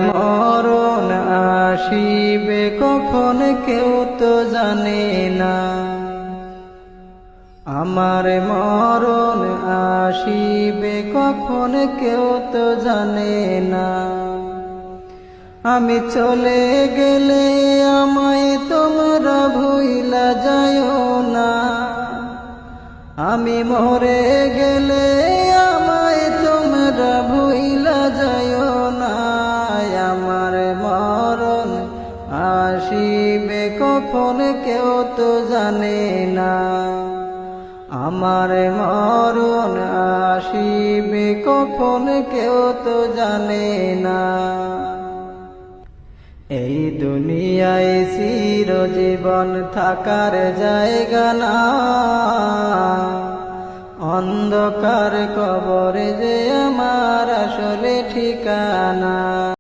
মরণ আসিবে কখন কেউ তো জানে না, আমার মরণ আসিবে কখন কেউ তো জানে না। আমি চলে গেলে আমায় তোমরা ভুইলা যায়ও না, আমি মরে গেলে আমায় তোমরা ভুইলা যায়ও না। আমার মরণ আসিবে কখন কেউ তো জানে না, আমার মরণ আসিবে কখন কেউ তো জানে না। এই দুনিয়ায় চিরজীবন থাকার জায়গা না, অন্ধকার কবরে যে আমার আসলে ঠিকানা।